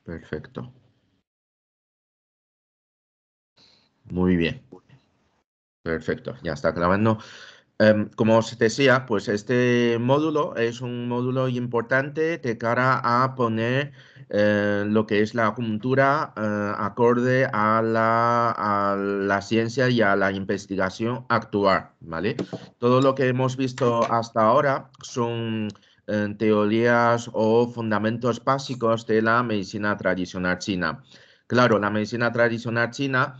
Perfecto. Muy bien. Perfecto, ya está grabando. Como os decía, pues este módulo es un módulo importante de cara a poner lo que es la acupuntura acorde a la ciencia y a la investigación actual, ¿vale? Todo lo que hemos visto hasta ahora son teorías o fundamentos básicos de la medicina tradicional china. Claro, la medicina tradicional china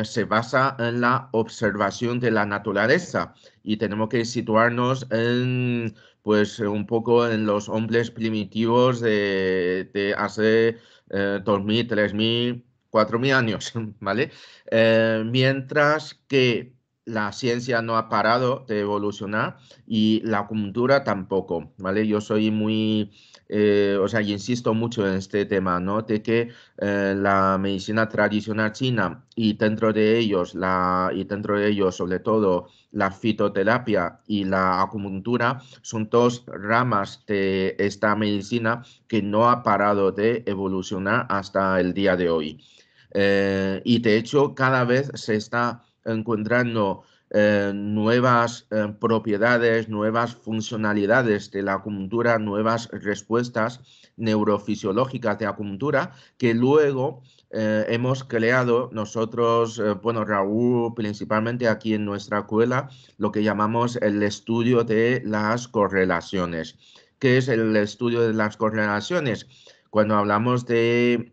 se basa en la observación de la naturaleza y tenemos que situarnos en, pues, un poco en los hombres primitivos de hace 2.000, 3.000, 4.000 años, ¿vale? Mientras que la ciencia no ha parado de evolucionar y la acupuntura tampoco, ¿vale? Yo soy muy, o sea, insisto mucho en este tema, ¿no? De que la medicina tradicional china y dentro de ellos sobre todo la fitoterapia y la acupuntura son dos ramas de esta medicina que no ha parado de evolucionar hasta el día de hoy. Y de hecho cada vez se está encontrando nuevas propiedades, nuevas funcionalidades de la acupuntura, nuevas respuestas neurofisiológicas de acupuntura que luego hemos creado nosotros, bueno, Raúl, principalmente aquí en nuestra escuela, lo que llamamos el estudio de las correlaciones. ¿Qué es el estudio de las correlaciones? Cuando hablamos de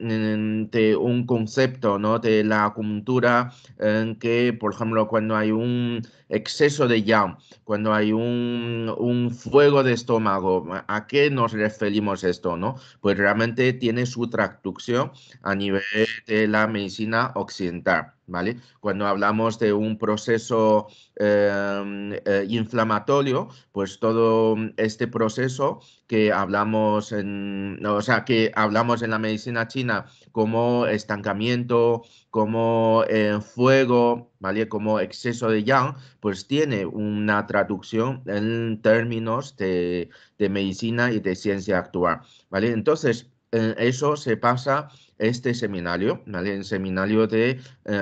un concepto, ¿no? De la acupuntura, en que, por ejemplo, cuando hay un exceso de yang, cuando hay un fuego de estómago, ¿a qué nos referimos esto, no? Pues realmente tiene su traducción a nivel de la medicina occidental, ¿vale? Cuando hablamos de un proceso inflamatorio, pues todo este proceso que hablamos o sea, que hablamos en la medicina china como estancamiento, como fuego, ¿vale? Como exceso de yang, pues tiene una traducción en términos de medicina y de ciencia actual, ¿vale? Entonces, eso se pasa este seminario, ¿vale? El seminario de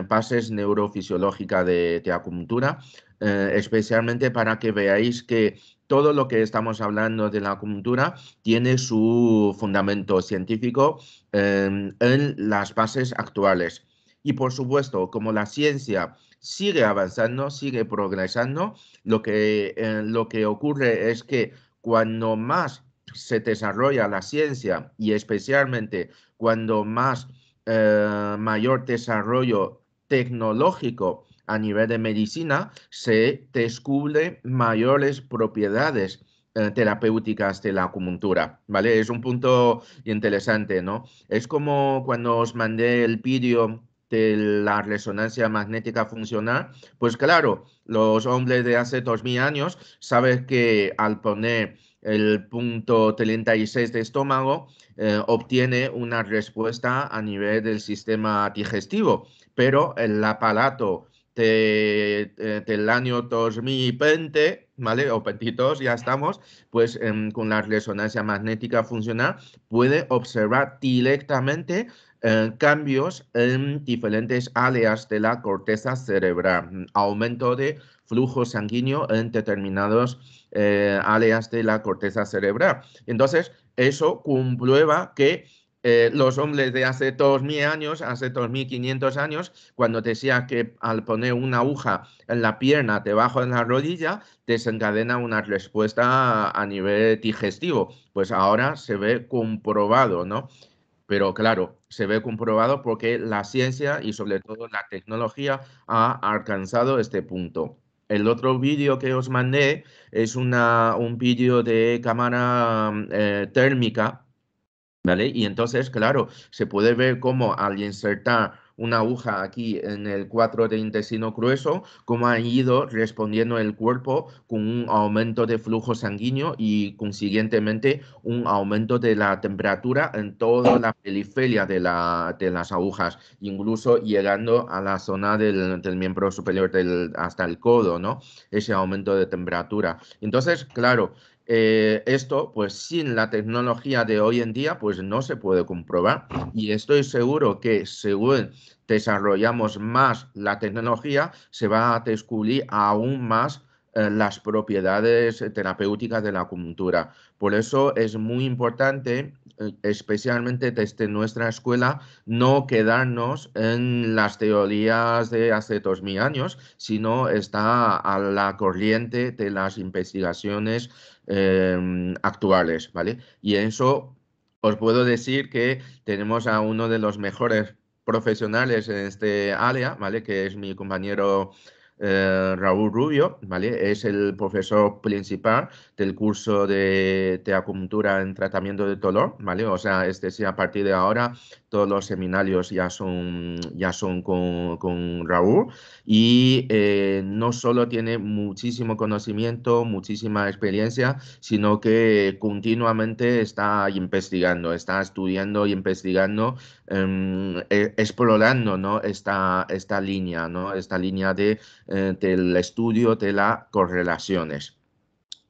bases neurofisiológicas de acupuntura, especialmente para que veáis que todo lo que estamos hablando de la acupuntura tiene su fundamento científico en las bases actuales. Y por supuesto, como la ciencia sigue avanzando, sigue progresando, lo que ocurre es que cuando más se desarrolla la ciencia y especialmente cuando más mayor desarrollo tecnológico a nivel de medicina, se descubre mayores propiedades terapéuticas de la acupuntura, ¿vale? Es un punto interesante, ¿no? Es como cuando os mandé el vídeo de la resonancia magnética funcional, pues claro, los hombres de hace 2.000 años saben que al poner el punto 36 de estómago, obtiene una respuesta a nivel del sistema digestivo, pero el aparato del año 2020, ¿vale? O 22, ya estamos, pues con la resonancia magnética funcional puede observar directamente cambios en diferentes áreas de la corteza cerebral, aumento de flujo sanguíneo en determinados áreas de la corteza cerebral. Entonces, eso comprueba que los hombres de hace 2.000 años, hace 2.500 años, cuando decía que al poner una aguja en la pierna debajo de la rodilla, desencadena una respuesta a nivel digestivo. Pues ahora se ve comprobado, ¿no? Pero claro, se ve comprobado porque la ciencia y sobre todo la tecnología ha alcanzado este punto. El otro vídeo que os mandé es un vídeo de cámara térmica, ¿vale? Y entonces, claro, se puede ver cómo al insertar una aguja aquí en el cuadro de intestino grueso, cómo ha ido respondiendo el cuerpo con un aumento de flujo sanguíneo y consiguientemente un aumento de la temperatura en toda la periferia de las agujas, incluso llegando a la zona del miembro superior hasta el codo, ¿no? Ese aumento de temperatura. Entonces, claro, esto, pues sin la tecnología de hoy en día, pues no se puede comprobar. Y estoy seguro que según desarrollamos más la tecnología, se va a descubrir aún más las propiedades terapéuticas de la acupuntura. Por eso es muy importante, especialmente desde nuestra escuela, no quedarnos en las teorías de hace 2000 años, sino estar a la corriente de las investigaciones actuales, ¿vale? Y eso os puedo decir que tenemos a uno de los mejores profesionales en este área, ¿vale? Que es mi compañero Raúl Rubio, ¿vale? Es el profesor principal del curso de acupuntura en tratamiento de dolor, ¿vale? O sea, este sí, a partir de ahora todos los seminarios ya son con Raúl y no solo tiene muchísimo conocimiento, muchísima experiencia, sino que continuamente está investigando, está estudiando y investigando, explorando, ¿no? esta línea, ¿no? Esta línea del estudio de las correlaciones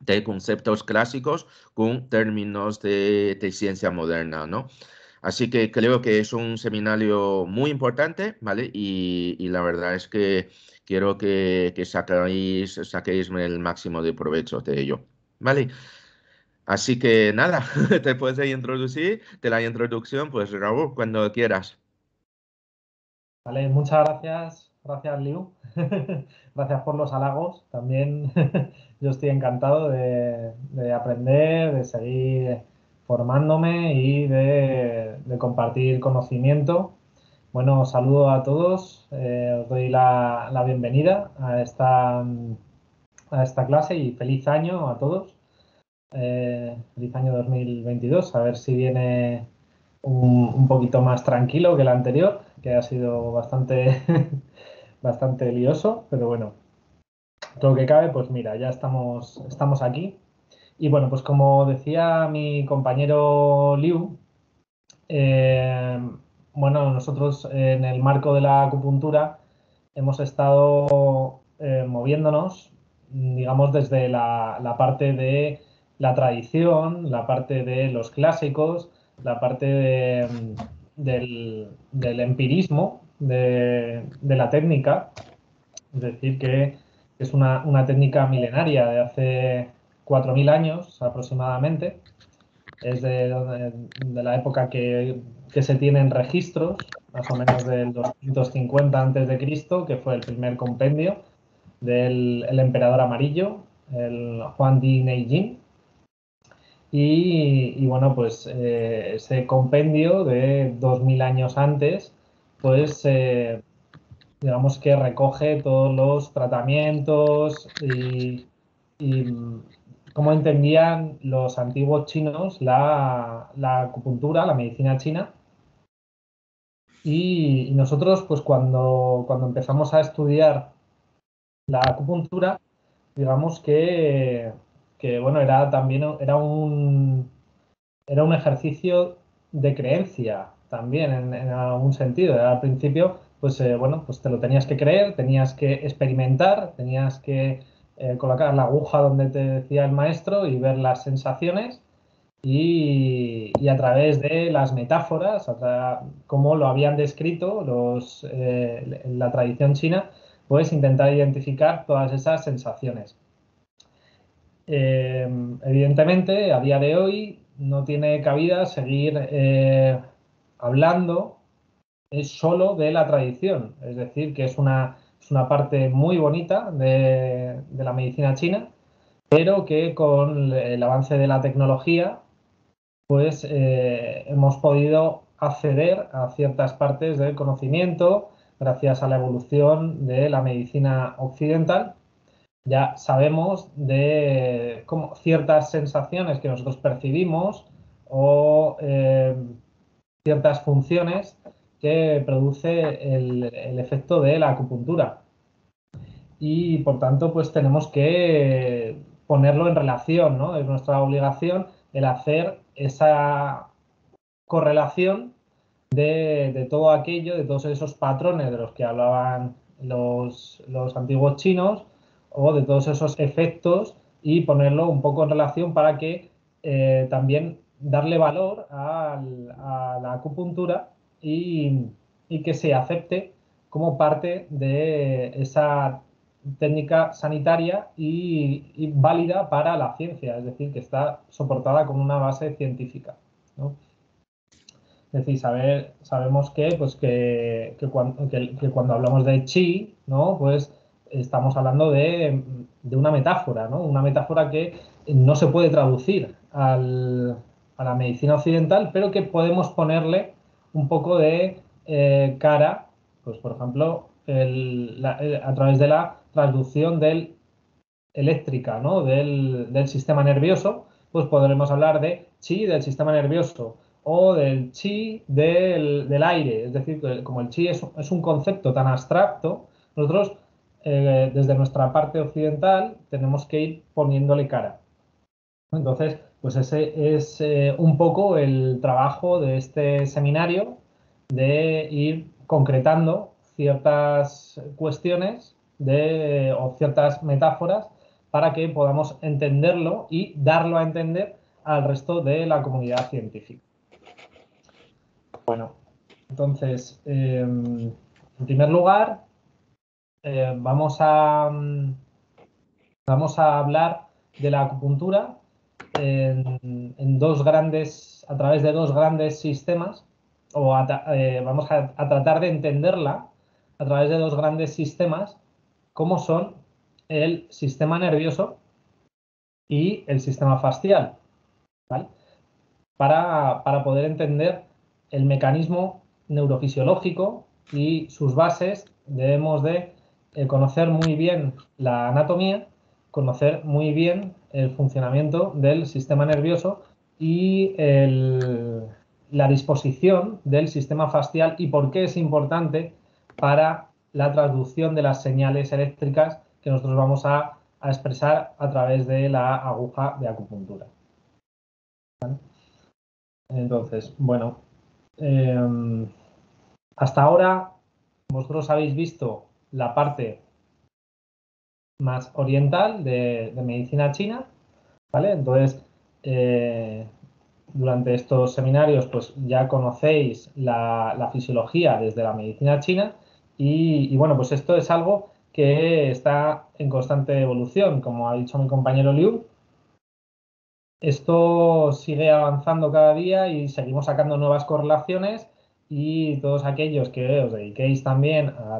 de conceptos clásicos con términos de ciencia moderna, ¿no? Así que creo que es un seminario muy importante, ¿vale? Y la verdad es que quiero que saquéis el máximo de provecho de ello, ¿vale? Así que nada, te puedes introducir de la introducción, pues Raúl, cuando quieras. Vale, muchas gracias, gracias Liu. Gracias por los halagos. También yo estoy encantado de aprender, de seguir formándome y de compartir conocimiento. Bueno, os saludo a todos, os doy la bienvenida a esta clase y feliz año a todos. Feliz año 2022, a ver si viene un poquito más tranquilo que el anterior, que ha sido bastante, bastante lioso, pero bueno, todo lo que cabe, pues mira, ya estamos aquí. Y bueno, pues como decía mi compañero Liu, eh, bueno, nosotros en el marco de la acupuntura hemos estado moviéndonos, digamos, desde la parte de la tradición, la parte de los clásicos, la parte del empirismo de la técnica, es decir, que es una técnica milenaria de hace 4.000 años aproximadamente, es de la época que se tienen registros, más o menos del 250 a.C., que fue el primer compendio del el emperador amarillo, el Juan Di Neijin. Y bueno, pues ese compendio de 2.000 años antes, pues digamos que recoge todos los tratamientos y cómo entendían los antiguos chinos la acupuntura, la medicina china. Y nosotros, pues cuando empezamos a estudiar la acupuntura, digamos que bueno, era también era un ejercicio de creencia también en algún sentido. Al principio, pues bueno, pues te lo tenías que creer, tenías que experimentar, tenías que colocar la aguja donde te decía el maestro y ver las sensaciones y a través de las metáforas, como lo habían descrito en la tradición china, puedes intentar identificar todas esas sensaciones. Evidentemente, a día de hoy no tiene cabida seguir hablando solo de la tradición, es decir, que es una parte muy bonita de la medicina china, pero que con el avance de la tecnología, pues hemos podido acceder a ciertas partes del conocimiento gracias a la evolución de la medicina occidental. Ya sabemos de cómo ciertas sensaciones que nosotros percibimos o ciertas funciones que produce el efecto de la acupuntura. Y por tanto, pues tenemos que ponerlo en relación, ¿no? Es nuestra obligación el hacer esa correlación de todo aquello, de todos esos patrones de los que hablaban los antiguos chinos o de todos esos efectos y ponerlo un poco en relación para que también darle valor a la acupuntura y que se acepte como parte de esa técnica sanitaria y válida para la ciencia, es decir, que está soportada con una base científica, ¿no? Es decir, sabemos que, pues que cuando hablamos de chi, ¿no? Pues estamos hablando de una metáfora, ¿no? Una metáfora que no se puede traducir a la medicina occidental, pero que podemos ponerle un poco de cara, pues por ejemplo, a través de la traducción eléctrica, ¿no? del sistema nervioso, pues podremos hablar de chi del sistema nervioso o del chi del aire. Es decir, que como el chi es un concepto tan abstracto, nosotros desde nuestra parte occidental tenemos que ir poniéndole cara. Entonces, pues ese es un poco el trabajo de este seminario, de ir concretando ciertas cuestiones o ciertas metáforas para que podamos entenderlo y darlo a entender al resto de la comunidad científica. Bueno, entonces, en primer lugar, vamos a hablar de la acupuntura a través de dos grandes sistemas, vamos a tratar de entenderla a través de dos grandes sistemas, como son el sistema nervioso y el sistema fascial, ¿vale? Para poder entender el mecanismo neurofisiológico y sus bases, debemos de conocer muy bien la anatomía, conocer muy bien el funcionamiento del sistema nervioso y la disposición del sistema fascial y por qué es importante para la traducción de las señales eléctricas que nosotros vamos a expresar a través de la aguja de acupuntura. ¿Vale? Entonces, bueno, hasta ahora vosotros habéis visto la parte más oriental de medicina china, ¿vale? Entonces, durante estos seminarios, pues ya conocéis la fisiología desde la medicina china y bueno, pues esto es algo que está en constante evolución, como ha dicho mi compañero Liu. Esto sigue avanzando cada día y seguimos sacando nuevas correlaciones y todos aquellos que os dediquéis también a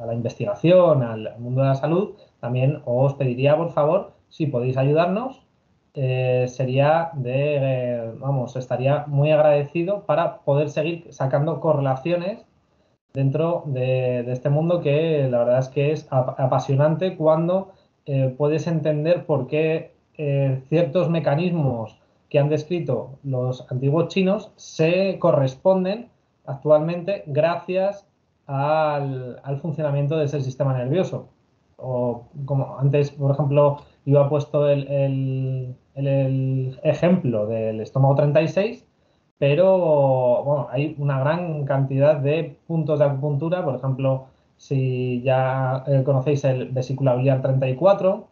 la investigación, al mundo de la salud, también os pediría, por favor, si podéis ayudarnos, estaría muy agradecido para poder seguir sacando correlaciones dentro de este mundo que la verdad es que es apasionante cuando puedes entender por qué ciertos mecanismos que han descrito los antiguos chinos se corresponden actualmente gracias al funcionamiento de ese sistema nervioso. O como antes, por ejemplo, yo he puesto el ejemplo del estómago 36, pero bueno, hay una gran cantidad de puntos de acupuntura. Por ejemplo, si ya conocéis el vesícula biliar 34,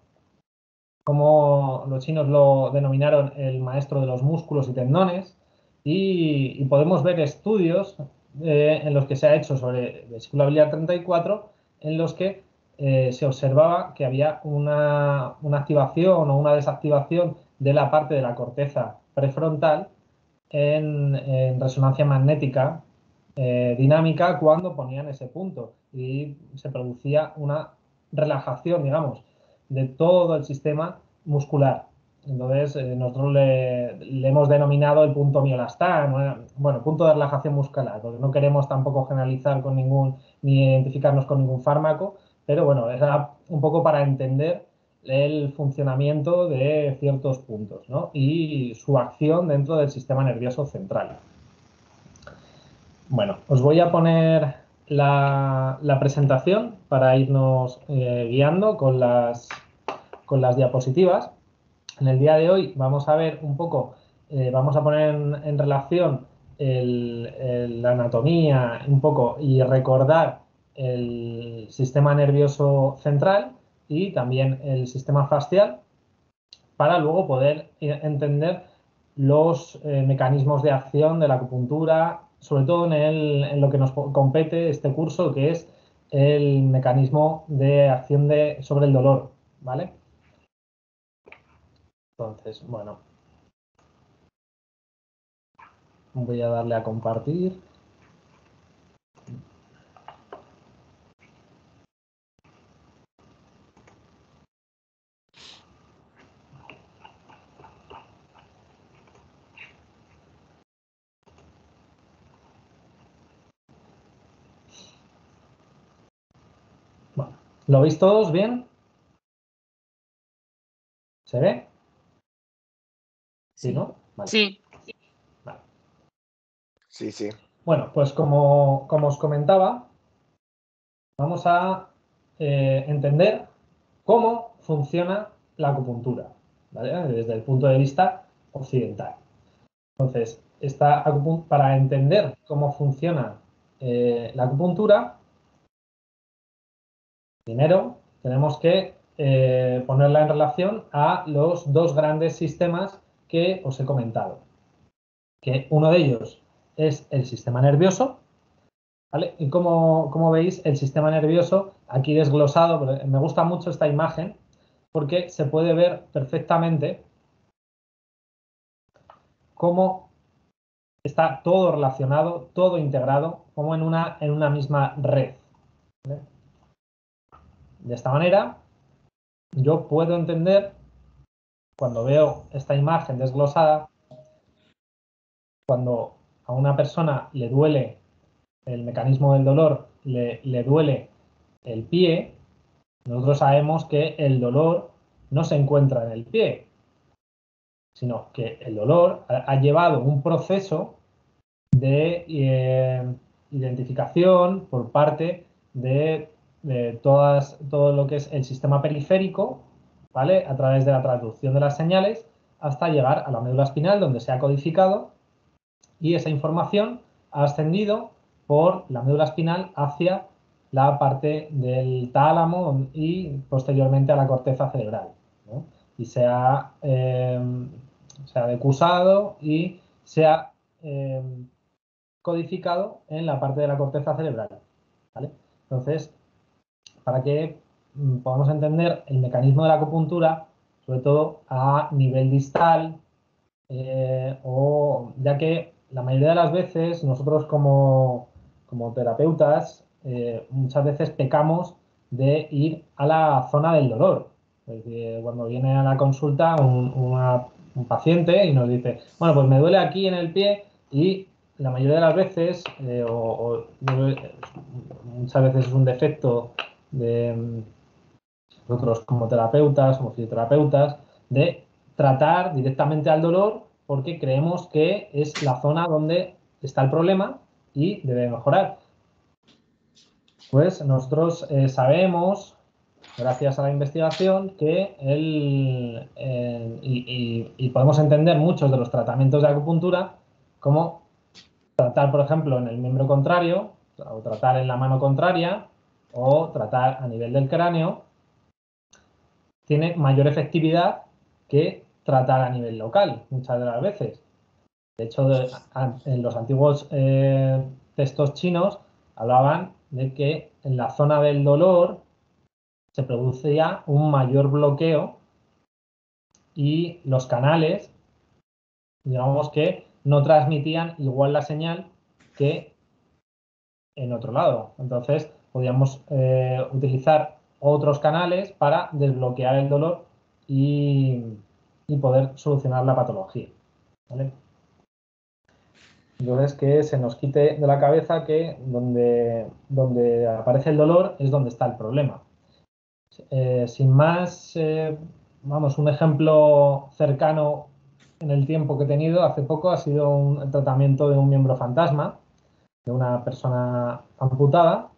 como los chinos lo denominaron el maestro de los músculos y tendones, y podemos ver estudios en los que se ha hecho sobre vesícula biliar 34, en los que se observaba que había una activación o una desactivación de la parte de la corteza prefrontal en resonancia magnética dinámica cuando ponían ese punto y se producía una relajación, digamos, de todo el sistema muscular. Entonces, nosotros le hemos denominado el punto miolastán, bueno, punto de relajación muscular, porque no queremos tampoco generalizar con ni identificarnos con ningún fármaco, pero bueno, era un poco para entender el funcionamiento de ciertos puntos, ¿no? Y su acción dentro del sistema nervioso central. Bueno, os voy a poner la presentación para irnos guiando con las diapositivas. En el día de hoy vamos a ver un poco, vamos a poner en relación la anatomía un poco y recordar el sistema nervioso central y también el sistema fascial. para luego poder entender los mecanismos de acción de la acupuntura, sobre todo en lo que nos compete este curso, que es el mecanismo de acción sobre el dolor, ¿vale? Entonces, bueno, voy a darle a compartir. Bueno, ¿lo veis todos bien? ¿Se ve? ¿Sí, no? Vale. Sí. Vale. Sí, sí. Bueno, pues como os comentaba, vamos a entender cómo funciona la acupuntura, ¿vale? Desde el punto de vista occidental. Entonces, para entender cómo funciona la acupuntura, primero tenemos que ponerla en relación a los dos grandes sistemas que os he comentado. Que uno de ellos es el sistema nervioso, ¿vale? Y como veis, el sistema nervioso, aquí desglosado, me gusta mucho esta imagen porque se puede ver perfectamente cómo está todo relacionado, todo integrado, como en una misma red, ¿vale? De esta manera, yo puedo entender, cuando veo esta imagen desglosada, cuando a una persona le duele el mecanismo del dolor, le duele el pie, nosotros sabemos que el dolor no se encuentra en el pie, sino que el dolor ha llevado un proceso de identificación por parte de todo lo que es el sistema periférico, ¿vale? A través de la traducción de las señales hasta llegar a la médula espinal, donde se ha codificado y esa información ha ascendido por la médula espinal hacia la parte del tálamo y posteriormente a la corteza cerebral, ¿no? Y se ha decusado y se ha codificado en la parte de la corteza cerebral, ¿vale? Entonces, para que podamos entender el mecanismo de la acupuntura, sobre todo a nivel distal, ya que la mayoría de las veces nosotros como terapeutas muchas veces pecamos de ir a la zona del dolor. Es decir, cuando viene a la consulta un paciente y nos dice, bueno, pues me duele aquí en el pie y la mayoría de las veces, muchas veces es un defecto de nosotros como terapeutas, como fisioterapeutas, de tratar directamente al dolor porque creemos que es la zona donde está el problema y debe mejorar. Pues nosotros sabemos, gracias a la investigación, que y podemos entender muchos de los tratamientos de acupuntura como tratar, por ejemplo, en el miembro contrario, o tratar en la mano contraria, o tratar a nivel del cráneo, tiene mayor efectividad que tratar a nivel local, muchas de las veces. De hecho, en los antiguos textos chinos hablaban de que en la zona del dolor se producía un mayor bloqueo y los canales, digamos que no transmitían igual la señal que en otro lado. Entonces, podíamos utilizar otros canales para desbloquear el dolor y poder solucionar la patología, ¿vale? Entonces, que se nos quite de la cabeza que donde aparece el dolor es donde está el problema. Sin más, vamos, un ejemplo cercano en el tiempo que he tenido hace poco ha sido un tratamiento de un miembro fantasma de una persona amputada.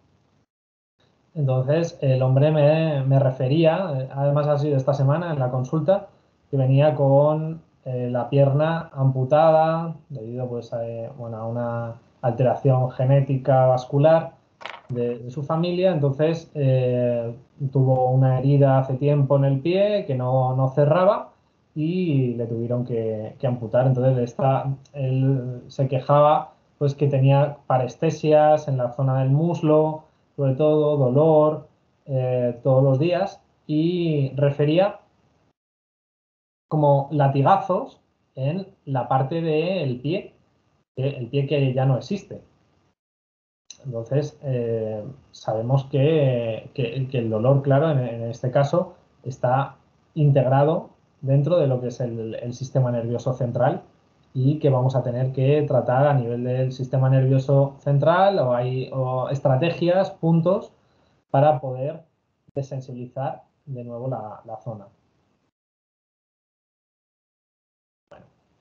Entonces, el hombre me refería, además ha sido esta semana en la consulta, que venía con la pierna amputada debido pues, bueno, a una alteración genética vascular de su familia. Entonces, tuvo una herida hace tiempo en el pie que no cerraba y le tuvieron que amputar. Entonces él se quejaba pues que tenía parestesias en la zona del muslo, sobre todo dolor todos los días, y refería como latigazos en la parte del pie, el pie que ya no existe. Entonces, sabemos que el dolor, claro, en este caso, está integrado dentro de lo que es el sistema nervioso central y que vamos a tener que tratar a nivel del sistema nervioso central o estrategias, puntos, para poder desensibilizar de nuevo la zona.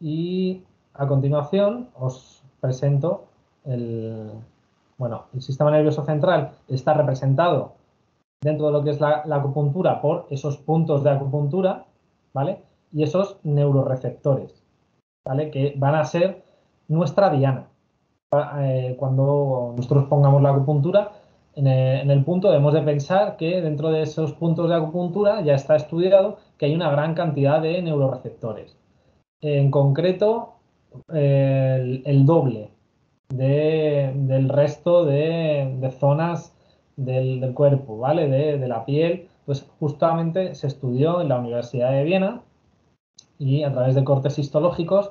Y a continuación os presento el sistema nervioso central está representado dentro de lo que es la acupuntura por esos puntos de acupuntura, ¿vale? Y esos neuroreceptores, ¿vale? Que van a ser nuestra diana. Cuando nosotros pongamos la acupuntura, en el punto debemos de pensar que dentro de esos puntos de acupuntura ya está estudiado que hay una gran cantidad de neuroreceptores. En concreto, el doble del resto de zonas del cuerpo, ¿vale? De la piel, pues justamente se estudió en la Universidad de Viena y a través de cortes histológicos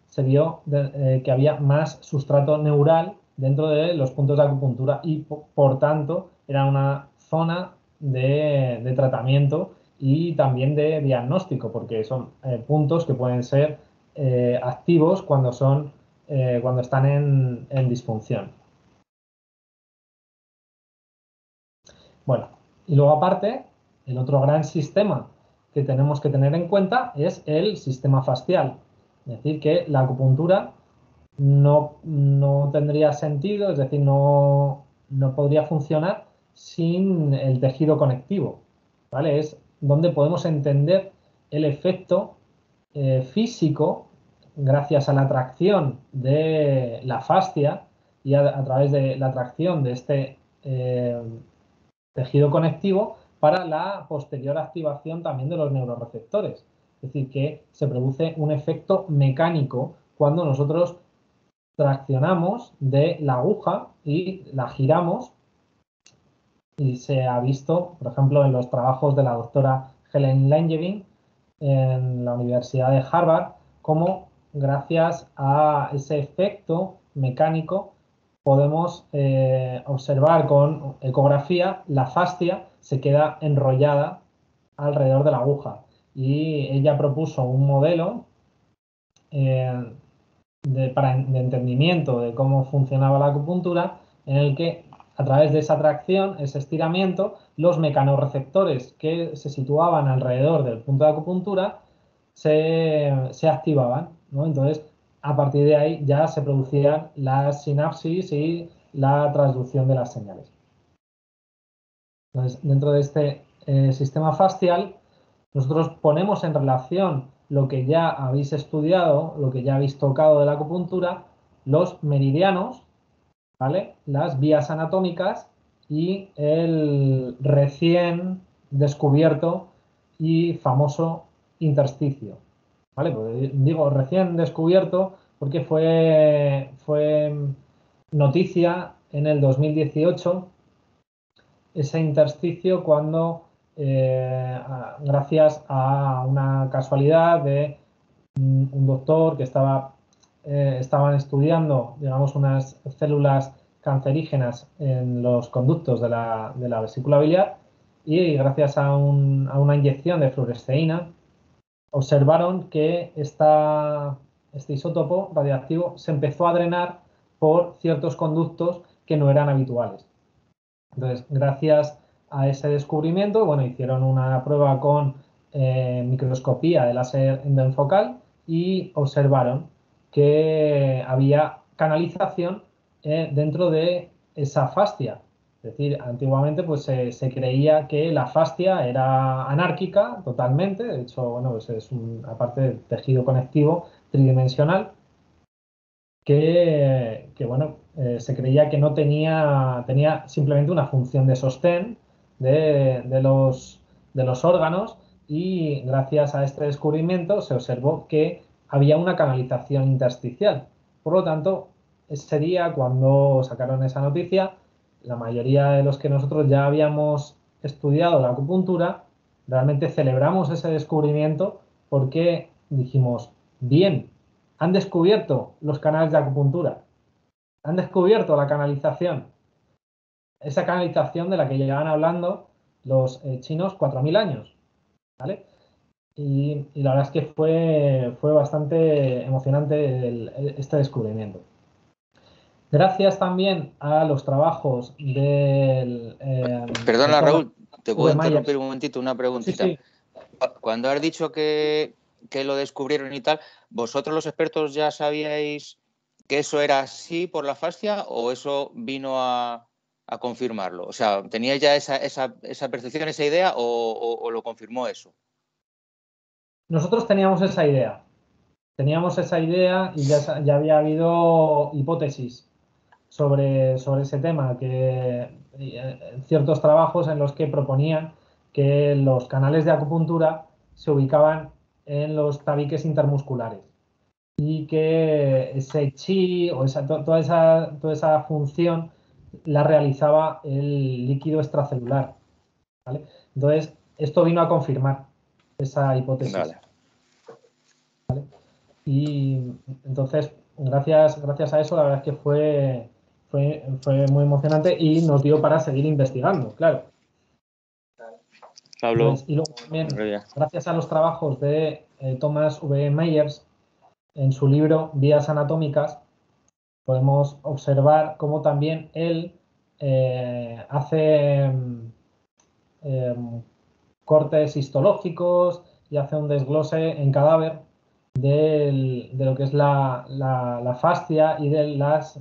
se vio que había más sustrato neural dentro de los puntos de acupuntura y por tanto era una zona de tratamiento y también de diagnóstico, porque son puntos que pueden ser activos cuando están en disfunción. Bueno, y luego aparte, el otro gran sistema que tenemos que tener en cuenta es el sistema fascial. Es decir, que la acupuntura no tendría sentido, es decir, no podría funcionar sin el tejido conectivo, ¿vale? Es donde podemos entender el efecto físico gracias a la atracción de la fascia y a través de la atracción de este tejido conectivo para la posterior activación también de los neuroreceptores. Es decir, que se produce un efecto mecánico cuando nosotros traccionamos de la aguja y la giramos, y se ha visto, por ejemplo, en los trabajos de la doctora Helen Langevin en la Universidad de Harvard, cómo gracias a ese efecto mecánico podemos observar con ecografía la fascia se queda enrollada alrededor de la aguja. Y ella propuso un modelo de entendimiento de cómo funcionaba la acupuntura, en el que a través de esa tracción, ese estiramiento, los mecanorreceptores que se situaban alrededor del punto de acupuntura se activaban, ¿no? Entonces, a partir de ahí ya se producían las sinapsis y la transducción de las señales. Entonces, dentro de este sistema fascial, nosotros ponemos en relación lo que ya habéis estudiado, lo que ya habéis tocado de la acupuntura, los meridianos, ¿vale? Las vías anatómicas y el recién descubierto y famoso intersticio, ¿vale? Pues digo recién descubierto porque fue noticia en el 2018 ese intersticio cuando, gracias a una casualidad de un doctor que estaban estudiando, digamos, unas células cancerígenas en los conductos de la vesícula biliar, y gracias a una inyección de fluoresceína observaron que este isótopo radiactivo se empezó a drenar por ciertos conductos que no eran habituales. Entonces, gracias a ese descubrimiento, bueno, hicieron una prueba con microscopía de láser endoenfocal y observaron que había canalización dentro de esa fascia. Es decir, antiguamente pues se creía que la fascia era anárquica totalmente, de hecho, bueno, pues es aparte del tejido conectivo tridimensional, que bueno, se creía que no tenía simplemente una función de sostén de los órganos, y gracias a este descubrimiento se observó que había una canalización intersticial. Por lo tanto, ese día cuando sacaron esa noticia, la mayoría de los que nosotros ya habíamos estudiado la acupuntura, realmente celebramos ese descubrimiento porque dijimos, bien, han descubierto los canales de acupuntura, han descubierto la canalización, esa canalización de la que llegaban hablando los chinos 4.000 años, ¿vale? Y la verdad es que fue bastante emocionante este descubrimiento. Gracias también a los trabajos del de Perdona, Thomas Raúl, te puedo V. interrumpir Myers. un momentito, una Sí, preguntita. sí. Cuando has dicho que lo descubrieron y tal, ¿vosotros los expertos ya sabíais que eso era así por la fascia o eso vino a confirmarlo? O sea, ¿teníais ya esa percepción, esa idea o lo confirmó eso? Nosotros teníamos esa idea. Teníamos esa idea y ya había habido hipótesis sobre ese tema, ciertos trabajos en los que proponían que los canales de acupuntura se ubicaban en los tabiques intermusculares y que ese chi o toda esa función la realizaba el líquido extracelular, ¿vale? Entonces, esto vino a confirmar esa hipótesis. Vale. Y entonces, gracias a eso, la verdad es que fue muy emocionante y nos dio para seguir investigando, claro. Pablo, Entonces, y luego también, gracias a los trabajos de Thomas V. Myers, en su libro Vías Anatómicas, podemos observar cómo también él hace cortes histológicos y hace un desglose en cadáver de lo que es la fascia y de las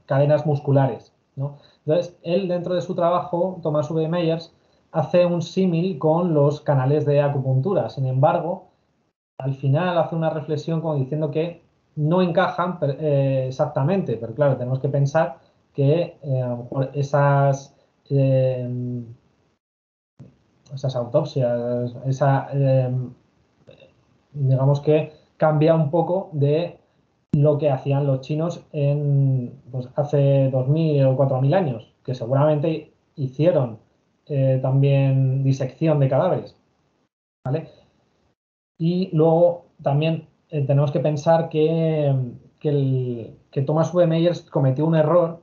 cadenas musculares, ¿no? Entonces, él dentro de su trabajo, Thomas V. Myers, hace un símil con los canales de acupuntura. Sin embargo, al final hace una reflexión como diciendo que no encajan exactamente, pero claro, tenemos que pensar que a lo mejor esas autopsias, digamos que cambia un poco de lo que hacían los chinos pues, hace 2.000 o 4.000 años, que seguramente hicieron también disección de cadáveres, ¿vale? Y luego también tenemos que pensar que Thomas V. Myers cometió un error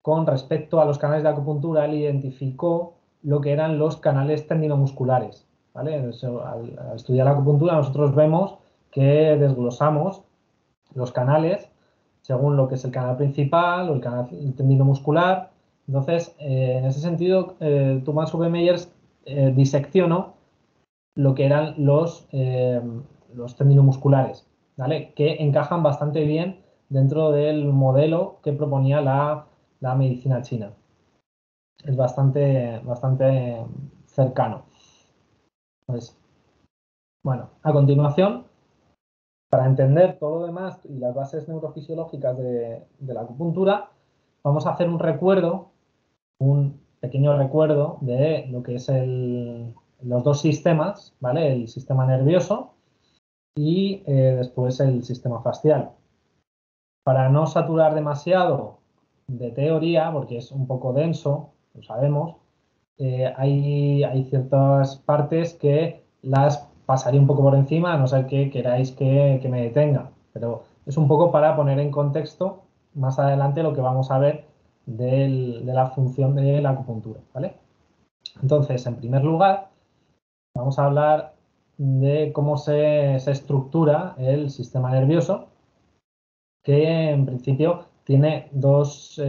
con respecto a los canales de acupuntura. Él identificó lo que eran los canales tendinomusculares, ¿vale? Al estudiar la acupuntura nosotros vemos que desglosamos los canales según lo que es el canal principal o el canal tendinomuscular. Entonces, en ese sentido, Thomas V. Myers diseccionó lo que eran los tendinomusculares, ¿vale? Que encajan bastante bien dentro del modelo que proponía la medicina china. Es bastante cercano. Pues, bueno, a continuación, para entender todo lo demás y las bases neurofisiológicas de la acupuntura, vamos a hacer un pequeño recuerdo de lo que es los dos sistemas, ¿vale? El sistema nervioso y después el sistema fascial. Para no saturar demasiado de teoría, porque es un poco denso, lo sabemos, hay ciertas partes que las pasaré un poco por encima, a no ser que queráis que me detenga. Pero es un poco para poner en contexto más adelante lo que vamos a ver de la función de la acupuntura, ¿vale? Entonces, en primer lugar, vamos a hablar de cómo se estructura el sistema nervioso, que en principio tiene dos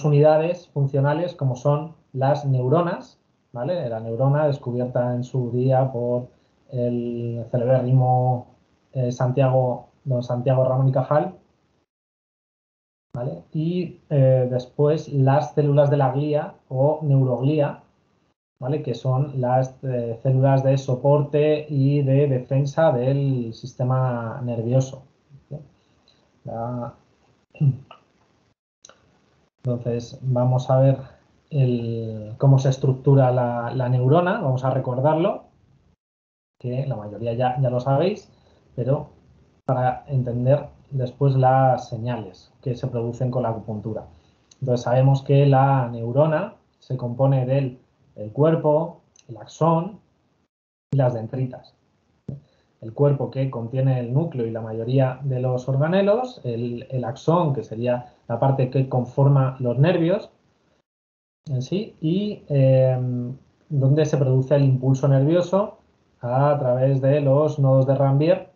unidades funcionales, como son las neuronas, ¿vale? La neurona descubierta en su día por el celebérrimo don Santiago Ramón y Cajal, ¿vale? Y después las células de la glía o neuroglía, ¿vale? Que son las células de soporte y de defensa del sistema nervioso, ¿vale? Entonces, vamos a ver cómo se estructura la neurona. Vamos a recordarlo, que la mayoría ya lo sabéis, pero para entender después las señales que se producen con la acupuntura. Entonces sabemos que la neurona se compone del cuerpo, el axón y las dendritas. El cuerpo, que contiene el núcleo y la mayoría de los organelos, el axón, que sería la parte que conforma los nervios en sí, y donde se produce el impulso nervioso a través de los nodos de Ranvier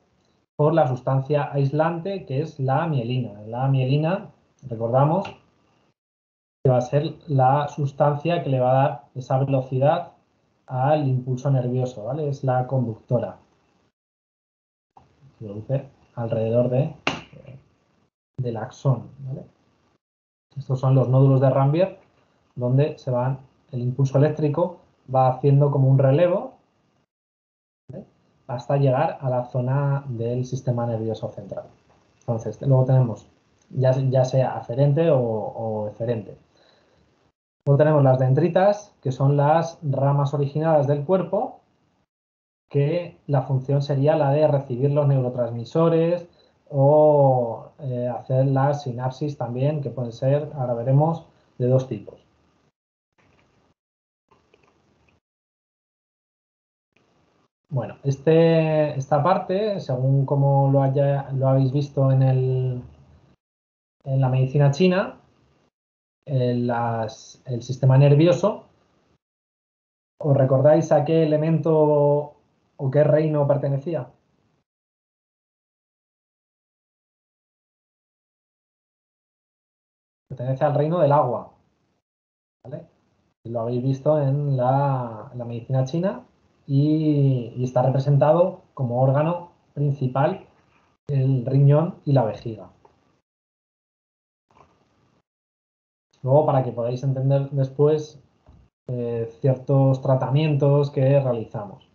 por la sustancia aislante, que es la mielina. La mielina, recordamos, que va a ser la sustancia que le va a dar esa velocidad al impulso nervioso, ¿vale? Es la conductora. Se produce alrededor del axón, ¿vale? Estos son los nódulos de Ranvier, donde el impulso eléctrico va haciendo como un relevo, ¿vale?, hasta llegar a la zona del sistema nervioso central. Entonces, luego tenemos ya sea aferente o eferente. Luego tenemos las dendritas, que son las ramas originadas del cuerpo, que la función sería la de recibir los neurotransmisores o hacer la sinapsis también, que pueden ser, ahora veremos, de dos tipos. Bueno, esta parte, según como lo habéis visto en la medicina china, el sistema nervioso, ¿os recordáis a qué elemento o qué reino pertenecía? Pertenece al reino del agua, ¿vale? Lo habéis visto en la medicina china y está representado como órgano principal el riñón y la vejiga. Luego, para que podáis entender después ciertos tratamientos que realizamos.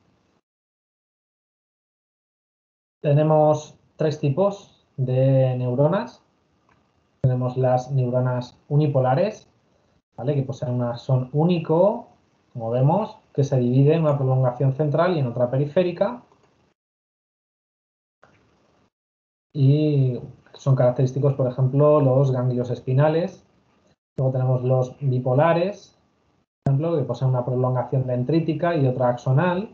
Tenemos tres tipos de neuronas. Tenemos las neuronas unipolares, ¿vale?, que poseen un axón único, como vemos, que se divide en una prolongación central y en otra periférica. Y son característicos, por ejemplo, los ganglios espinales. Luego tenemos los bipolares, por ejemplo, que poseen una prolongación dendrítica y otra axonal.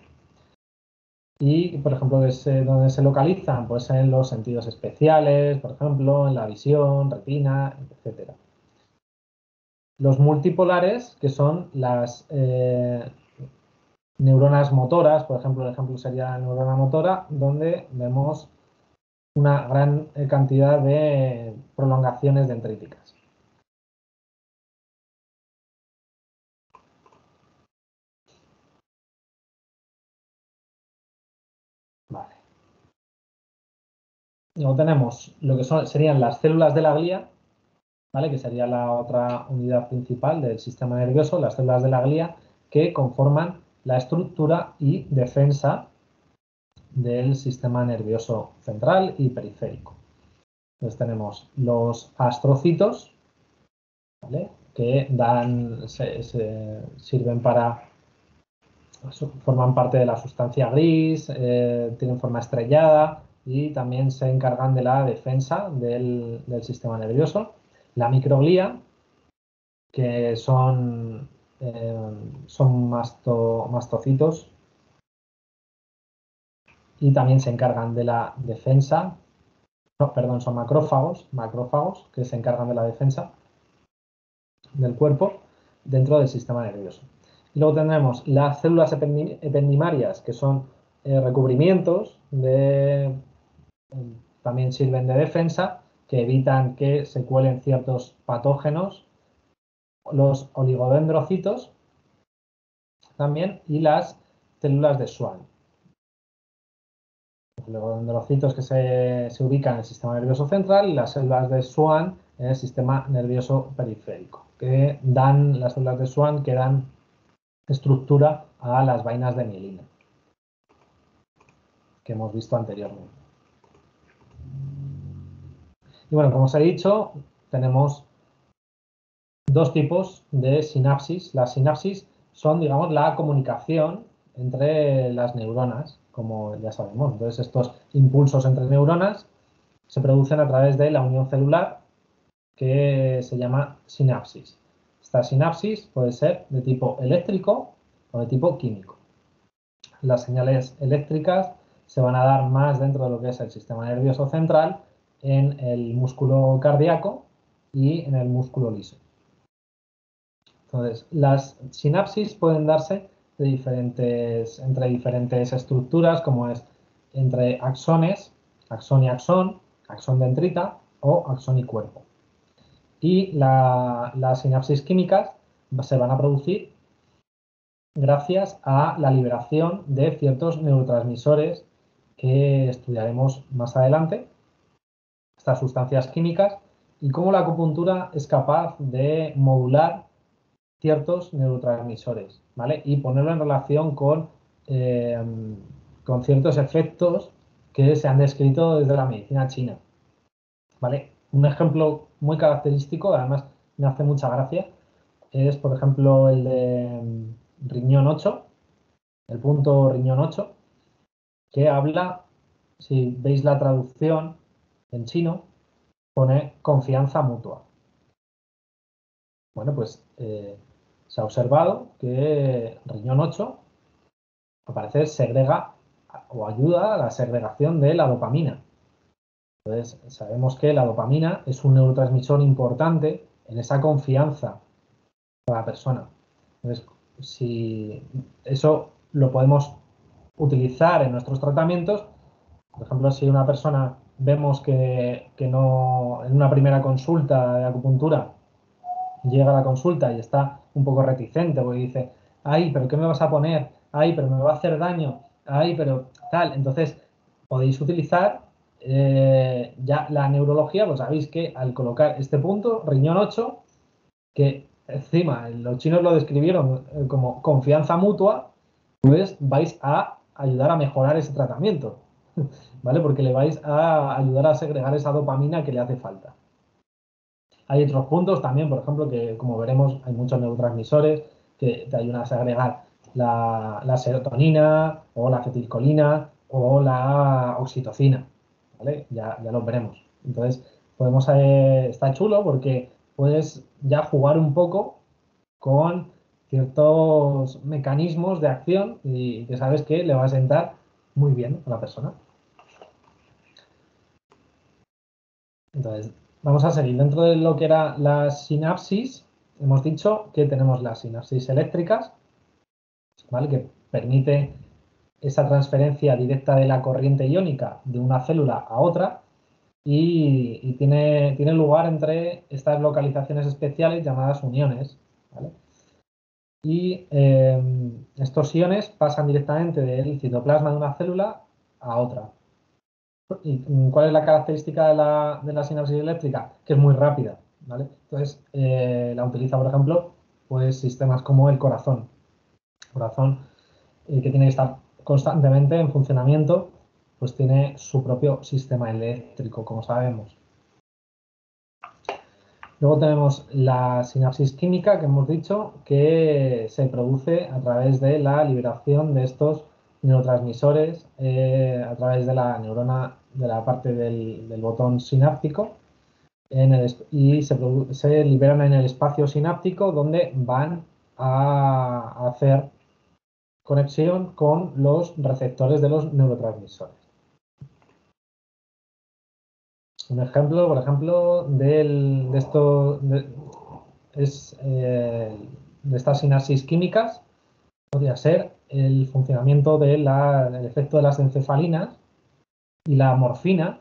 Y, por ejemplo, ¿dónde se localizan? Pues en los sentidos especiales, por ejemplo, en la visión, retina, etc. Los multipolares, que son las neuronas motoras, por ejemplo, el ejemplo sería la neurona motora, donde vemos una gran cantidad de prolongaciones dendríticas. Vale. Luego tenemos lo que serían las células de la glía, ¿vale?, que sería la otra unidad principal del sistema nervioso, las células de la glía, que conforman la estructura y defensa del sistema nervioso central y periférico. Entonces tenemos los astrocitos, ¿vale?, que sirven forman parte de la sustancia gris, tienen forma estrellada y también se encargan de la defensa del sistema nervioso. La microglía, que son mastocitos y también se encargan de la defensa. No, perdón, son macrófagos que se encargan de la defensa del cuerpo dentro del sistema nervioso. Y luego tendremos las células ependimarias, que son recubrimientos también sirven de defensa, que evitan que se cuelen ciertos patógenos. Los oligodendrocitos también, y las células de Schwann. Los oligodendrocitos que se ubican en el sistema nervioso central y las células de Schwann en el sistema nervioso periférico, las células de Schwann que dan estructura a las vainas de mielina que hemos visto anteriormente. Y bueno, como os he dicho, tenemos dos tipos de sinapsis. Las sinapsis son, digamos, la comunicación entre las neuronas, como ya sabemos. Entonces, estos impulsos entre neuronas se producen a través de la unión celular, que se llama sinapsis. Esta sinapsis puede ser de tipo eléctrico o de tipo químico. Las señales eléctricas se van a dar más dentro de lo que es el sistema nervioso central, en el músculo cardíaco y en el músculo liso. Entonces, las sinapsis pueden darse entre diferentes estructuras, como es entre axones, axón y axón, axón dendrita o axón y cuerpo. Y las sinapsis químicas se van a producir gracias a la liberación de ciertos neurotransmisores que estudiaremos más adelante, estas sustancias químicas, y cómo la acupuntura es capaz de modular ciertos neurotransmisores, ¿vale? Y ponerlo en relación con ciertos efectos que se han descrito desde la medicina china, ¿vale? Un ejemplo muy característico, además me hace mucha gracia, es, por ejemplo, el de riñón 8, el punto riñón 8, que habla, si veis la traducción en chino, pone confianza mutua. Bueno, pues se ha observado que riñón 8, al parecer, segrega o ayuda a la segregación de la dopamina. Entonces, sabemos que la dopamina es un neurotransmisor importante en esa confianza para la persona. Entonces, si eso lo podemos utilizar en nuestros tratamientos, por ejemplo, si una persona vemos que no, en una primera consulta de acupuntura, llega a la consulta y está un poco reticente porque dice, ay, pero ¿qué me vas a poner? Ay, pero me va a hacer daño. Ay, pero tal. Entonces, podéis utilizar ya la neurología, pues sabéis que al colocar este punto, riñón 8, que encima los chinos lo describieron como confianza mutua, pues vais a ayudar a mejorar ese tratamiento, ¿vale? Porque le vais a ayudar a segregar esa dopamina que le hace falta. Hay otros puntos también, por ejemplo, que como veremos hay muchos neurotransmisores que te ayudan a segregar la serotonina o la acetilcolina o la oxitocina, ¿vale? Ya los veremos. Entonces, está chulo porque puedes ya jugar un poco con ciertos mecanismos de acción y que sabes que le va a sentar muy bien a la persona. Entonces, vamos a seguir. Dentro de lo que era la sinapsis, hemos dicho que tenemos las sinapsis eléctricas, ¿vale? Que permite esa transferencia directa de la corriente iónica de una célula a otra y tiene lugar entre estas localizaciones especiales llamadas uniones, ¿vale? Y estos iones pasan directamente del citoplasma de una célula a otra. ¿Y cuál es la característica de la sinapsis eléctrica? Que es muy rápida, ¿vale? Entonces, la utiliza, por ejemplo, pues sistemas como el corazón. El corazón, que tiene que estar constantemente en funcionamiento, pues tiene su propio sistema eléctrico, como sabemos. Luego tenemos la sinapsis química, que hemos dicho, que se produce a través de la liberación de estos neurotransmisores a través de la neurona, de la parte del botón sináptico, y se liberan en el espacio sináptico, donde van a hacer conexión con los receptores de los neurotransmisores. Un ejemplo, por ejemplo, de estas sinapsis químicas podría ser el funcionamiento del efecto de las encefalinas y la morfina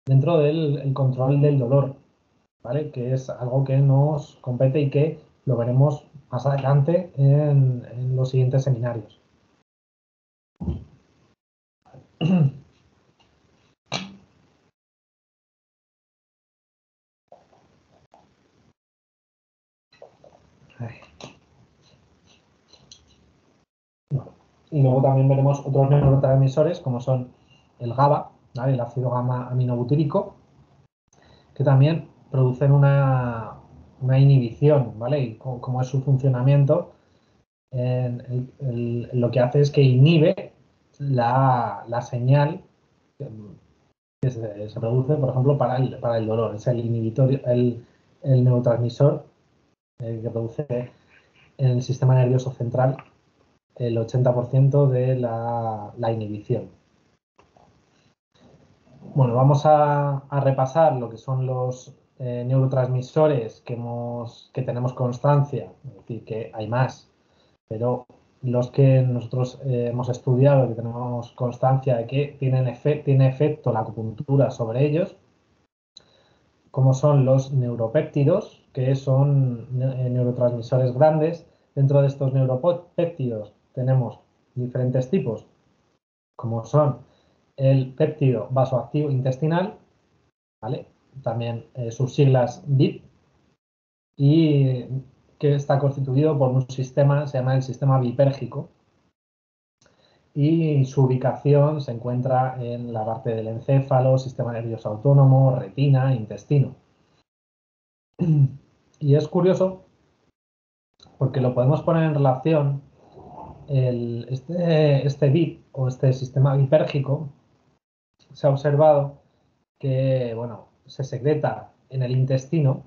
dentro del control del dolor, ¿vale? Que es algo que nos compete y que lo veremos más adelante en los siguientes seminarios. Bueno, y luego también veremos otros neurotransmisores como son el GABA, ¿vale? El ácido gamma aminobutírico, que también producen una una inhibición, ¿vale? Y cómo es su funcionamiento, lo que hace es que inhibe la señal que se produce, por ejemplo, para el dolor. Es el inhibitor, el neurotransmisor que produce en el sistema nervioso central el 80% de la inhibición. Bueno, vamos a repasar lo que son los neurotransmisores que tenemos constancia, es decir, que hay más, pero los que nosotros hemos estudiado, que tenemos constancia de que tiene efecto la acupuntura sobre ellos, como son los neuropéptidos, que son neurotransmisores grandes. Dentro de estos neuropéptidos tenemos diferentes tipos, como son el péptido vasoactivo intestinal, ¿vale? También sus siglas BIP, y que está constituido por un sistema, se llama el sistema bipérgico, y su ubicación se encuentra en la parte del encéfalo, sistema nervioso autónomo, retina, intestino. Y es curioso porque lo podemos poner en relación, este BIP o este sistema bipérgico, se ha observado que, bueno, se secreta en el intestino,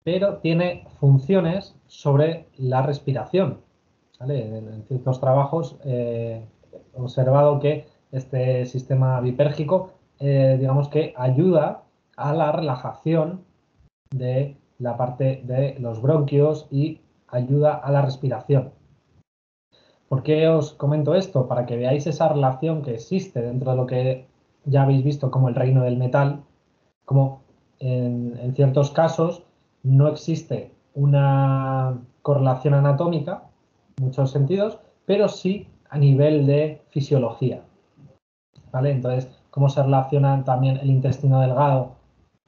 pero tiene funciones sobre la respiración, ¿vale? En ciertos trabajos he observado que este sistema bipérgico, digamos que ayuda a la relajación de la parte de los bronquios y ayuda a la respiración. ¿Por qué os comento esto? Para que veáis esa relación que existe dentro de lo que ya habéis visto como el reino del metal, como en ciertos casos no existe una correlación anatómica, en muchos sentidos, pero sí a nivel de fisiología, ¿vale? Entonces, cómo se relacionan también el intestino delgado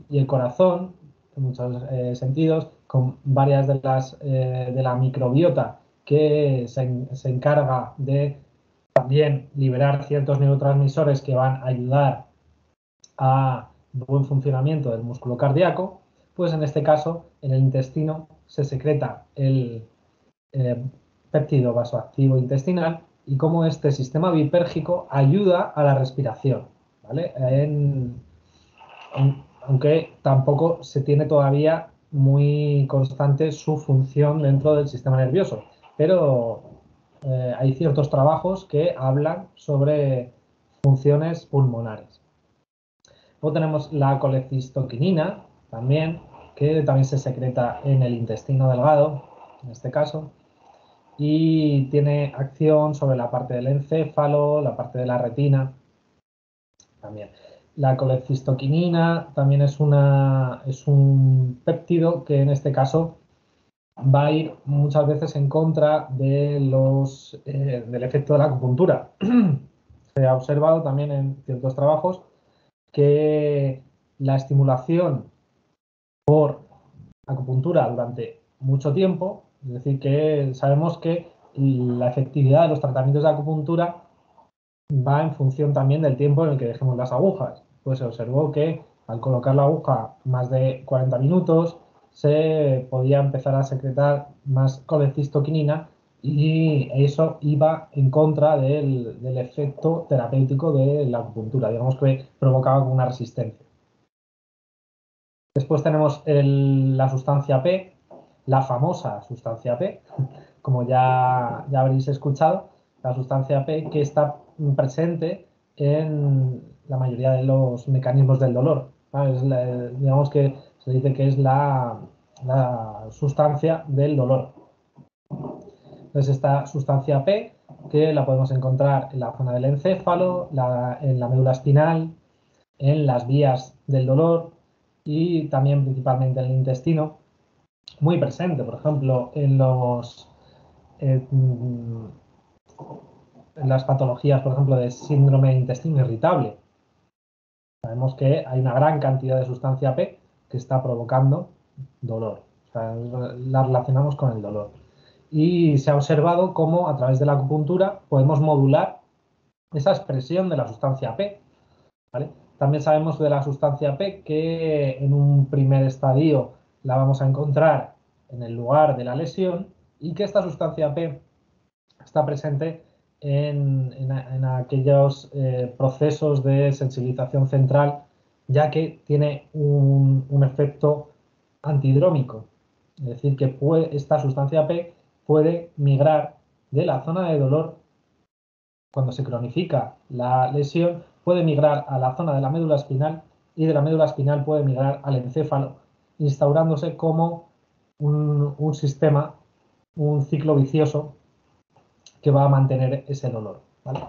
y el corazón, en muchos sentidos, con varias de la microbiota que se encarga de también liberar ciertos neurotransmisores que van a ayudar a buen funcionamiento del músculo cardíaco, pues en este caso en el intestino se secreta el péptido vasoactivo intestinal y cómo este sistema bipérgico ayuda a la respiración, ¿vale? Aunque tampoco se tiene todavía muy constante su función dentro del sistema nervioso, pero hay ciertos trabajos que hablan sobre funciones pulmonares. Luego tenemos la colecistoquinina, también, que también se secreta en el intestino delgado, en este caso, y tiene acción sobre la parte del encéfalo, la parte de la retina, también. La colecistoquinina también es un péptido que en este caso va a ir muchas veces en contra de del efecto de la acupuntura. Se ha observado también en ciertos trabajos que la estimulación por acupuntura durante mucho tiempo, es decir, que sabemos que la efectividad de los tratamientos de acupuntura va en función también del tiempo en el que dejemos las agujas. Pues se observó que al colocar la aguja más de 40 minutos se podía empezar a secretar más colecistoquinina y eso iba en contra del efecto terapéutico de la acupuntura, digamos que provocaba una resistencia. Después tenemos la sustancia P, la famosa sustancia P, como ya habréis escuchado, la sustancia P que está presente en la mayoría de los mecanismos del dolor. Digamos que se dice que es la sustancia del dolor. Entonces, esta sustancia P, que la podemos encontrar en la zona del encéfalo, en la médula espinal, en las vías del dolor y también principalmente en el intestino, muy presente, por ejemplo, en las patologías, por ejemplo, de síndrome de intestino irritable. Sabemos que hay una gran cantidad de sustancia P que está provocando dolor. O sea, la relacionamos con el dolor. Y se ha observado cómo a través de la acupuntura podemos modular esa expresión de la sustancia P, ¿vale? También sabemos de la sustancia P que en un primer estadio la vamos a encontrar en el lugar de la lesión y que esta sustancia P está presente en aquellos procesos de sensibilización central, ya que tiene un efecto antidrómico. Es decir, que esta sustancia P puede migrar de la zona de dolor, cuando se cronifica la lesión, puede migrar a la zona de la médula espinal y de la médula espinal puede migrar al encéfalo, instaurándose como un sistema, un ciclo vicioso que va a mantener ese dolor, ¿vale?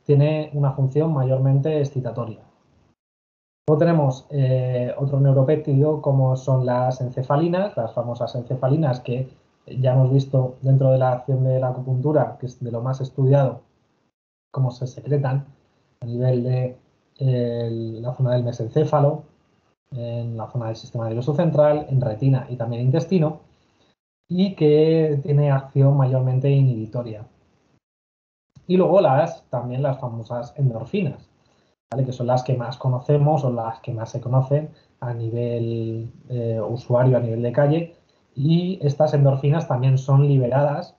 Tiene una función mayormente excitatoria. Luego tenemos otro neuropéptido como son las encefalinas, las famosas encefalinas que ya hemos visto dentro de la acción de la acupuntura, que es de lo más estudiado, cómo se secretan a nivel de la zona del mesencéfalo, en la zona del sistema nervioso central, en retina y también intestino, y que tiene acción mayormente inhibitoria. Y luego también las famosas endorfinas, ¿vale? Que son las que más conocemos o las que más se conocen a nivel usuario, a nivel de calle. Y estas endorfinas también son liberadas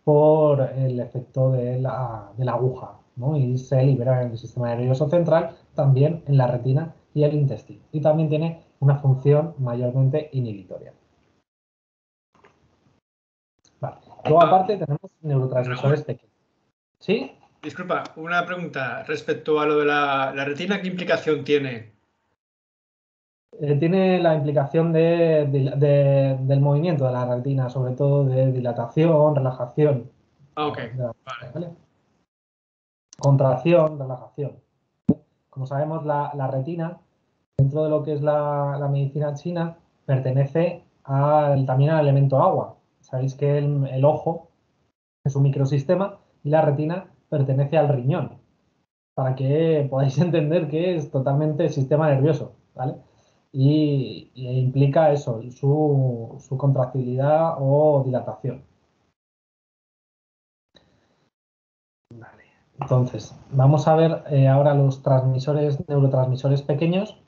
por el efecto de la aguja, ¿no? Y se libera en el sistema nervioso central, también en la retina y el intestino. Y también tiene una función mayormente inhibitoria. Vale. Luego, aparte, tenemos neurotransmisores pequeños. ¿Sí? Disculpa, una pregunta respecto a lo de la retina, ¿qué implicación tiene? Tiene la implicación del movimiento de la retina, sobre todo de dilatación, relajación. Ok, Vale. ¿Vale? Contracción, relajación. Como sabemos, la retina, dentro de lo que es la medicina china, pertenece también al elemento agua. Sabéis que el ojo es un microsistema y la retina pertenece al riñón, para que podáis entender que es totalmente el sistema nervioso, ¿vale? Y implica eso, su contractilidad o dilatación. Vale. Entonces, vamos a ver ahora los neurotransmisores pequeños,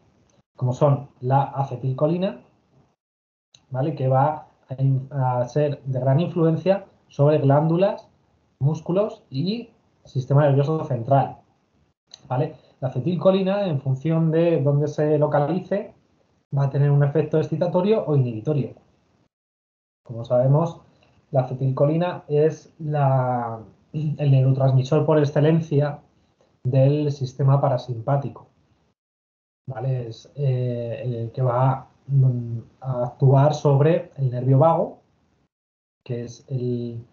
como son la acetilcolina, ¿vale? Que va a ser de gran influencia sobre glándulas, músculos y sistema nervioso central, ¿vale? La acetilcolina, en función de dónde se localice, va a tener un efecto excitatorio o inhibitorio. Como sabemos, la acetilcolina es el neurotransmisor por excelencia del sistema parasimpático, ¿vale? Es el que va a actuar sobre el nervio vago, que es el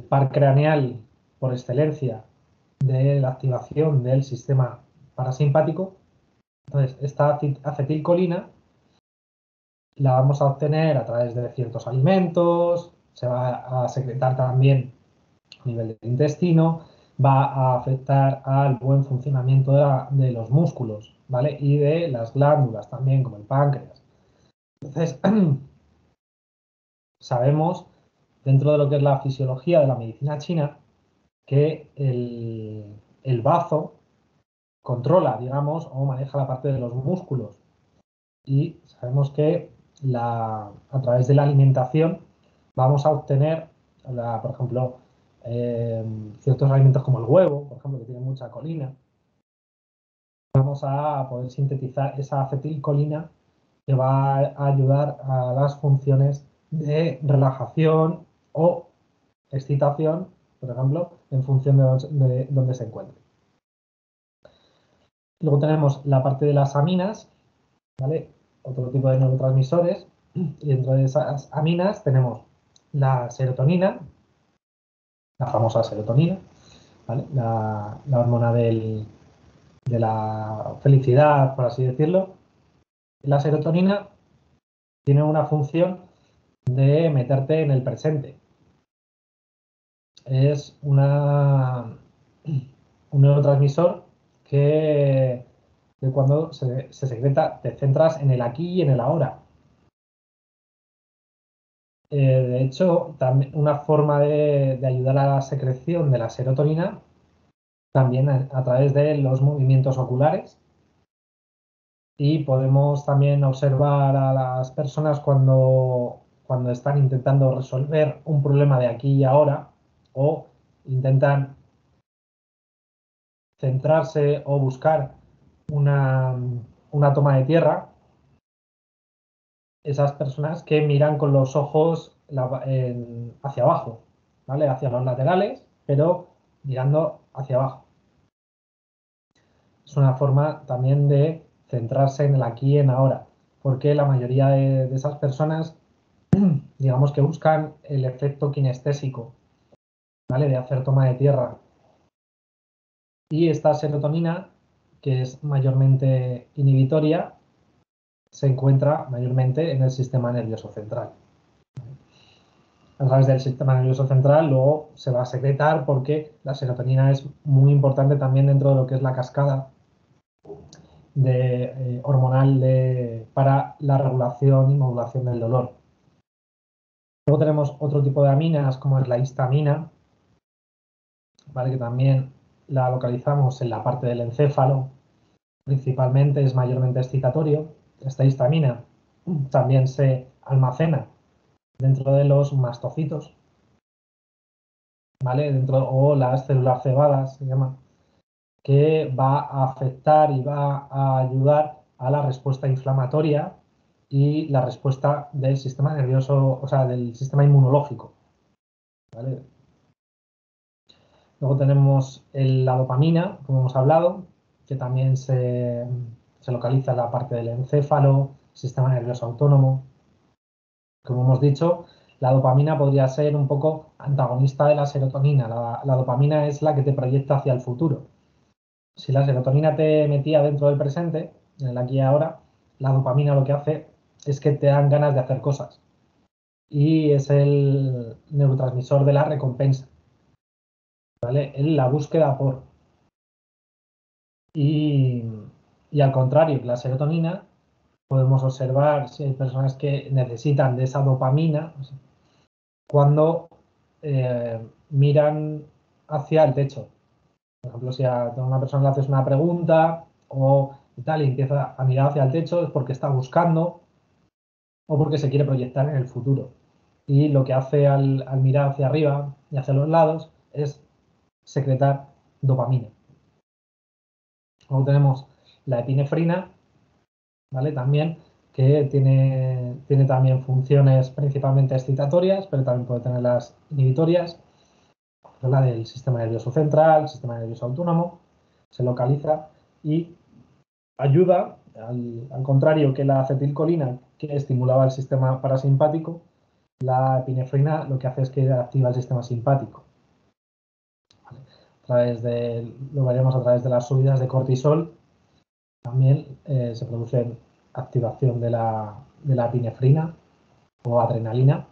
par craneal por excelencia de la activación del sistema parasimpático. Entonces, esta acetilcolina la vamos a obtener a través de ciertos alimentos, se va a secretar también a nivel del intestino, va a afectar al buen funcionamiento de los músculos, ¿vale? Y de las glándulas también, como el páncreas. Entonces, sabemos, dentro de lo que es la fisiología de la medicina china, que el bazo controla, digamos, o maneja la parte de los músculos. Y sabemos que a través de la alimentación vamos a obtener, por ejemplo, ciertos alimentos como el huevo, por ejemplo, que tiene mucha colina. Vamos a poder sintetizar esa acetilcolina que va a ayudar a las funciones de relajación o excitación, por ejemplo, en función de dónde se encuentre. Luego tenemos la parte de las aminas, ¿vale? Otro tipo de neurotransmisores, y dentro de esas aminas tenemos la serotonina, la famosa serotonina, ¿vale? La hormona de la felicidad, por así decirlo. La serotonina tiene una función de meterte en el presente. Es un neurotransmisor que cuando se secreta te centras en el aquí y en el ahora. De hecho, también una forma de ayudar a la secreción de la serotonina, también a través de los movimientos oculares, y podemos también observar a las personas cuando están intentando resolver un problema de aquí y ahora o intentan centrarse o buscar una toma de tierra, esas personas que miran con los ojos hacia abajo, ¿vale? Hacia los laterales, pero mirando hacia abajo. Es una forma también de centrarse en el aquí y en ahora, porque la mayoría de esas personas, digamos que buscan el efecto kinestésico, ¿vale? De hacer toma de tierra. Y esta serotonina, que es mayormente inhibitoria, se encuentra mayormente en el sistema nervioso central. A través del sistema nervioso central luego se va a secretar porque la serotonina es muy importante también dentro de lo que es la cascada hormonal para la regulación y modulación del dolor. Luego tenemos otro tipo de aminas como es la histamina, ¿vale? Que también la localizamos en la parte del encéfalo, principalmente es mayormente excitatorio. Esta histamina también se almacena dentro de los mastocitos, ¿vale? O las células cebadas, se llama, que va a afectar y va a ayudar a la respuesta inflamatoria y la respuesta del sistema nervioso, o sea, del sistema inmunológico, ¿vale? Luego tenemos la dopamina, como hemos hablado, que también se localiza en la parte del encéfalo, sistema nervioso autónomo. Como hemos dicho, la dopamina podría ser un poco antagonista de la serotonina. La dopamina es la que te proyecta hacia el futuro. Si la serotonina te metía dentro del presente, en el aquí y ahora, la dopamina lo que hace es que te dan ganas de hacer cosas. Y es el neurotransmisor de la recompensa, ¿vale? En la búsqueda por. Y, y al contrario que la serotonina, podemos observar si hay personas que necesitan de esa dopamina cuando miran hacia el techo. Por ejemplo, si a una persona le haces una pregunta o tal y empieza a mirar hacia el techo es porque está buscando o porque se quiere proyectar en el futuro. Y lo que hace al mirar hacia arriba y hacia los lados es secretar dopamina. Luego tenemos la epinefrina, ¿vale? También, que tiene también funciones principalmente excitatorias, pero también puede tener las inhibitorias. La del sistema nervioso central, sistema nervioso autónomo, se localiza y ayuda, al contrario que la acetilcolina, que estimulaba el sistema parasimpático, la epinefrina lo que hace es que activa el sistema simpático. ¿Vale? Lo veremos a través de las subidas de cortisol, también se produce activación de la epinefrina o adrenalina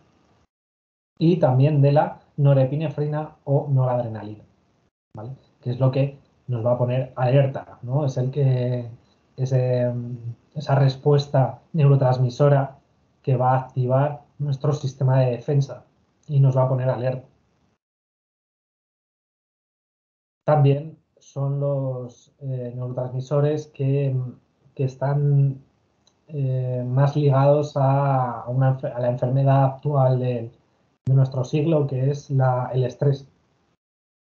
y también de la norepinefrina o noradrenalina, ¿vale? Que es lo que nos va a poner alerta, ¿no? Es esa respuesta neurotransmisora que va a activar nuestro sistema de defensa y nos va a poner alerta. También son los neurotransmisores que están más ligados a la enfermedad actual de nuestro siglo, que es el estrés.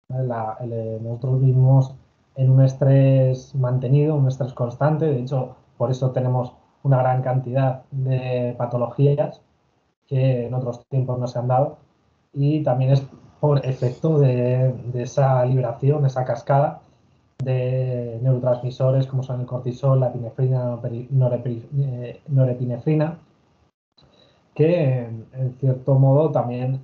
Nosotros vivimos en un estrés mantenido, un estrés constante. De hecho, por eso tenemos una gran cantidad de patologías que en otros tiempos no se han dado. Y también es por efecto de esa liberación, esa cascada de neurotransmisores como son el cortisol, la epinefrina, norepinefrina, que en cierto modo también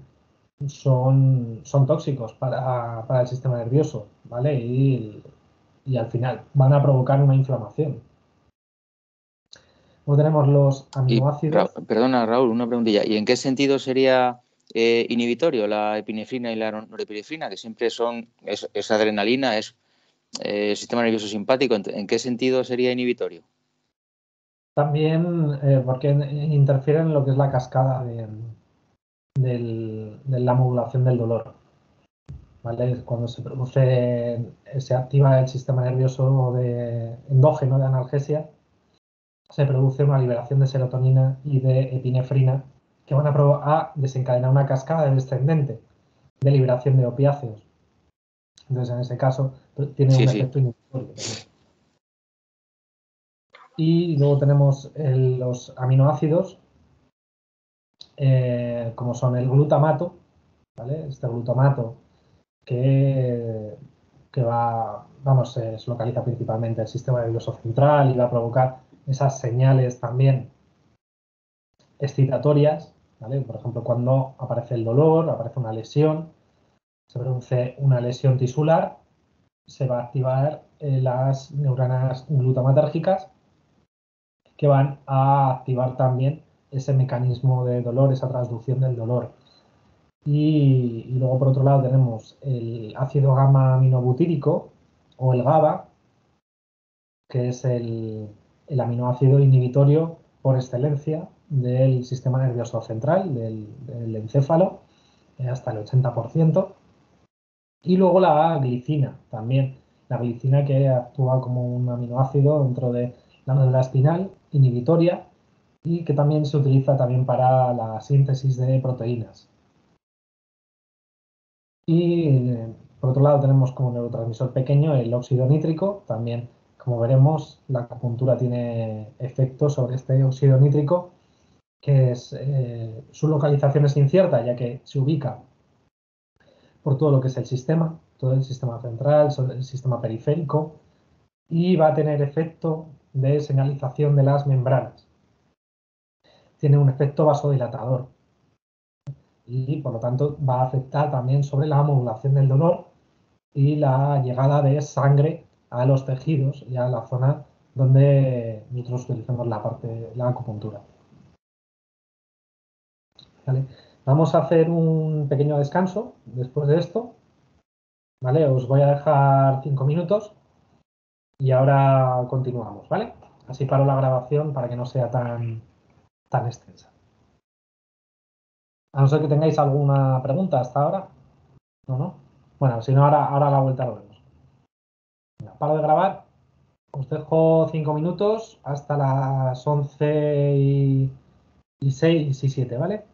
son tóxicos para el sistema nervioso, ¿vale? Y al final van a provocar una inflamación. Luego tenemos los aminoácidos. Perdona, Raúl, una preguntilla. ¿Y en qué sentido sería inhibitorio la epinefrina y la norepinefrina, que siempre es adrenalina, es sistema nervioso simpático? ¿En qué sentido sería inhibitorio? También porque interfieren en lo que es la cascada de la modulación del dolor, ¿vale? Cuando se activa el sistema nervioso endógeno de analgesia, se produce una liberación de serotonina y de epinefrina que van a desencadenar una cascada descendente de liberación de opiáceos. Entonces, en ese caso, tiene un efecto inhibitorio también. Y luego tenemos los aminoácidos, como son el glutamato, ¿vale? Este glutamato que se localiza principalmente en el sistema nervioso central y va a provocar esas señales también excitatorias, ¿vale? Por ejemplo, cuando aparece el dolor, aparece una lesión, se produce una lesión tisular, se va a activar las neuronas glutamatérgicas que van a activar también ese mecanismo de dolor, esa transducción del dolor. Y luego, por otro lado, tenemos el ácido gamma aminobutírico o el GABA, que es el aminoácido inhibitorio por excelencia del sistema nervioso central, del encéfalo, hasta el 80%. Y luego la glicina también. La glicina que actúa como un aminoácido dentro de la médula espinal, inhibitoria, y que también se utiliza también para la síntesis de proteínas. Y por otro lado tenemos como neurotransmisor pequeño el óxido nítrico. También, como veremos, la acupuntura tiene efectos sobre este óxido nítrico, que es, su localización es incierta, ya que se ubica por todo lo que es el sistema, todo el sistema central, el sistema periférico, y va a tener efecto de señalización de las membranas. Tiene un efecto vasodilatador y, por lo tanto, va a afectar también sobre la modulación del dolor y la llegada de sangre a los tejidos y a la zona donde nosotros utilizamos la acupuntura. ¿Vale? Vamos a hacer un pequeño descanso después de esto. ¿Vale? Os voy a dejar 5 minutos y ahora continuamos, ¿vale? Así paro la grabación para que no sea tan extensa. A no ser que tengáis alguna pregunta hasta ahora. ¿No? Bueno, si no, ahora a la vuelta lo vemos. Venga, paro de grabar. Os dejo 5 minutos hasta las 11 y 6 y 7, ¿vale?